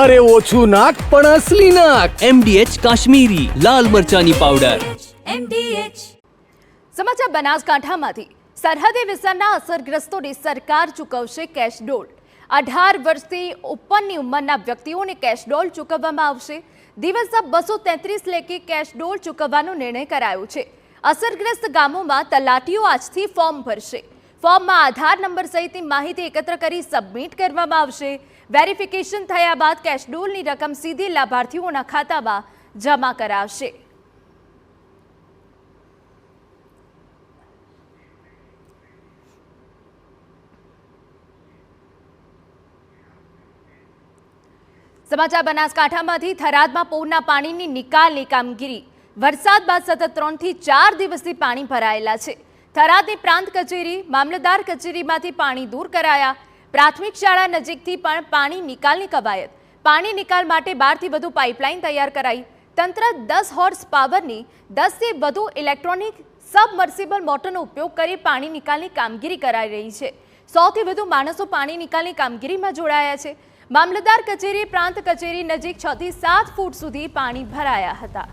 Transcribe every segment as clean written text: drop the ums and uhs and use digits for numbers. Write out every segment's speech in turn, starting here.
અરે ઓછું નાક પણ અસલી નાક. MDH કાશ્મીરી લાલ મરચાની પાવડર. સમાચાર બનાસકાંઠામાંથી. સરહદી વિસ્તારના અસરગ્રસ્તોને સરકાર ચૂકવશે કેશ ડોલ. 18 વર્ષથી ઉપરની ઉંમરના વ્યક્તિઓને કેશ ડોલ ચૂકવવામાં આવશે. દિવસના 233 લેખે કેશ ડોલ ચૂકવવાનો નિર્ણય કરાયો છે. અસરગ્રસ્ત ગામોમાં તલાટીઓ આજથી ફોર્મ ભરશે. ફોર્મમાં આધાર નંબર સહિતની માહિતી એકત્ર કરી સબમિટ કરવામાં આવશે. વેરિફિકેશન થયા બાદ કેશ ડોલની રકમ સીધી લાભાર્થીઓના ખાતામાં જમા કરાવશે. સમાચાર બનાસકાંઠામાંથી. થરાદમાં પૂરના પાણીની નિકાલની કામગીરી. વરસાદ બાદ સતત 3 થી 4 દિવસથી પાણી ભરાયેલા છે. થરાદની પ્રાંત કચેરી, મામલતદાર કચેરીમાંથી પાણી દૂર કરાયા. પ્રાથમિક શાળા નજીકથી પણ પાણી નિકાલની કવાયત. પાણી નિકાલ માટે 12 થી વધુ પાઇપલાઇન તૈયાર કરાઈ. તંત્ર 10 હોર્સ પાવરની 10 થી વધુ ઇલેક્ટ્રોનિક સબમર્સિબલ મોટરનો ઉપયોગ કરી પાણી નિકાલની કામગીરી કરાઈ રહી છે. 100 થી વધુ માણસો પાણી નિકાલની કામગીરીમાં જોડાયા છે. મામલતદાર કચેરી, પ્રાંત કચેરી નજીક 6 થી 7 ફૂટ સુધી પાણી ભરાયા હતા.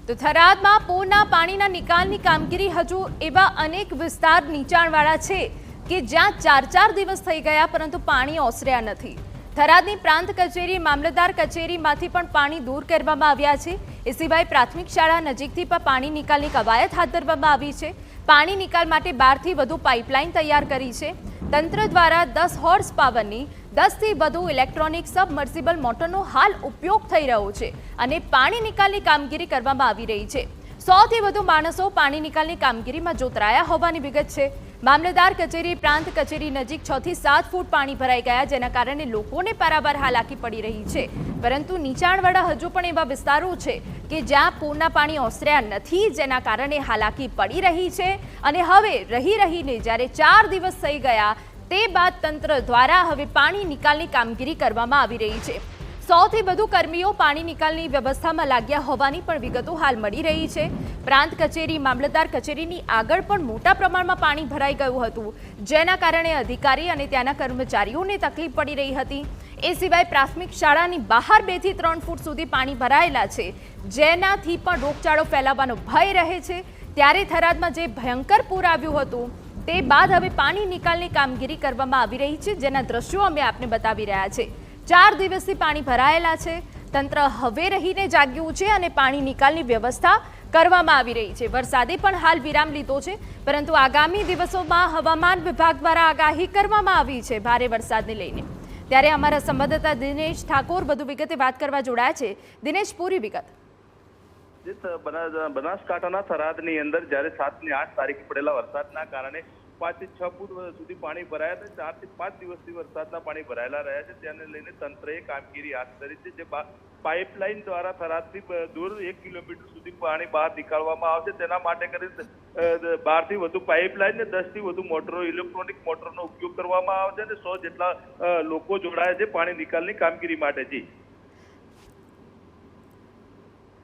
તો થરાદમાં પૂરના પાણીના નિકાલની કામગીરી. હજુ એવા અનેક વિસ્તાર નીચાણવાળા છે કે જ્યાં 4 દિવસ થઈ ગયા પરંતુ પાણી ઓસર્યા નથી. થરાદની પ્રાંત કચેરી, મામલતદાર કચેરીમાંથી પણ પાણી દૂર કરવામાં આવ્યા છે. એ સિવાય પ્રાથમિક શાળા નજીકથી પણ પાણી નિકાલની કવાયત હાથ ધરવામાં આવી છે. પાણી નિકાલ માટે 12 થી વધુ પાઇપલાઇન તૈયાર કરી છે. તંત્ર દ્વારા 10 હોર્સ પાવરની 10 થી વધુ ઇલેક્ટ્રોનિક સબમર્સિબલ મોટરનો હાલ ઉપયોગ થઈ રહ્યો છે અને પાણી નિકાલની કામગીરી કરવામાં આવી રહી છે. 100 થી વધુ માણસો પાણી નિકાલની કામગીરીમાં જોતરાયા હોવાની વિગત છે. મામલતદાર કચેરી, પ્રાંત કચેરી નજીક 6 થી 7 ફૂટ પાણી ભરાઈ ગયા, જેના કારણે લોકોને પારાવાર હાલાકી પડી રહી છે. પરંતુ નીચાણવાળા હજુ પણ એવા વિસ્તારો છે કે જ્યાં પૂરના પાણી ઓસર્યા નથી, જેના કારણે હાલાકી પડી રહી છે. અને હવે રહીને જ્યારે 4 દિવસ થઈ ગયા તે બાદ તંત્ર દ્વારા હવે પાણી નિકાલની કામગીરી કરવામાં આવી રહી છે. 100 થી વધુ કર્મીઓ પાણી નિકાલની વ્યવસ્થામાં લાગ્યા હોવાની પણ વિગતો હાલ મળી રહી છે. પ્રાંત કચેરી, મામલતદાર કચેરીની આગળ પણ મોટા પ્રમાણમાં પાણી ભરાઈ ગયું હતું, જેના કારણે અધિકારી અને ત્યાંના કર્મચારીઓને તકલીફ પડી રહી હતી. એ સિવાય પ્રાથમિક શાળાની બહાર 2 થી 3 ફૂટ સુધી પાણી ભરાયેલા છે, જેનાથી પણ રોગચાળો ફેલાવાનો ભય રહે છે. ત્યારે થરાદમાં જે ભયંકર પૂર આવ્યું હતું તે બાદ હવે પાણી નિકાલની કામગીરી કરવામાં આવી રહી છે, જેના દ્રશ્યો અમે આપને બતાવી રહ્યા છે. 4 દિવસથી પાણી ભરાયેલા છે. તંત્ર હવે રહીને જાગ્યું છે અને પાણી નિકાલની વ્યવસ્થા કરવામાં આવી રહી છે. વરસાદે પણ હાલ વિરામ લીધો છે, પરંતુ આગામી દિવસોમાં હવામાન વિભાગ દ્વારા આગાહી કરવામાં આવી છે ભારે વરસાદને લઈને. ત્યારે અમારા સંવાદદાતા દિનેશ ઠાકોર વધુ વિગતે વાત કરવા જોડાયા છે. દિનેશ, પૂરી વિગત. બનાસકાંઠાના થરાદની અંદર જ્યારે 7 ની 8 તારીખે પડેલા વરસાદના કારણે 5 થી 6 ફૂટ સુધી પાણી ભરાયા હતા. 4 થી 5 દિવસથી વરસાદના પાણી ભરાયેલા રહ્યા છે, તેને લઈને તંત્રએ કામગીરી હાથ ધરી છે. જે પાઇપલાઇન દ્વારા થરાદથી દૂર 1 કિલોમીટર સુધી પાણી બહાર નીકાળવામાં આવશે. તેના માટે કરીને 12 થી વધુ પાઇપલાઇન ને 10 થી વધુ મોટરો, ઇલેક્ટ્રોનિક મોટરનો ઉપયોગ કરવામાં આવશે અને 100 જેટલા લોકો જોડાયા છે પાણી નિકાલની કામગીરી માટે. જી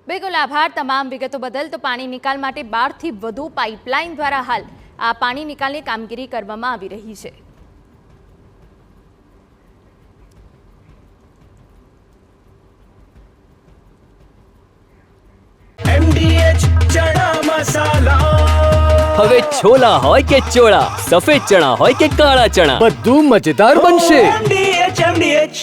બિલકુલ, આભાર તમામ વિગતો બદલ. તો પાણી નિકાલ માટે 12 થી વધુ પાઇપલાઇન દ્વારા હાલ આ પાણી નિકાલની કામગીરી કરવામાં આવી રહી છે. MDH ચણા મસાલા. હવે છોલા હોય કે ચોળા, સફેદ ચણા હોય કે કાળા ચણા, બધું મજેદાર બનશે. MDH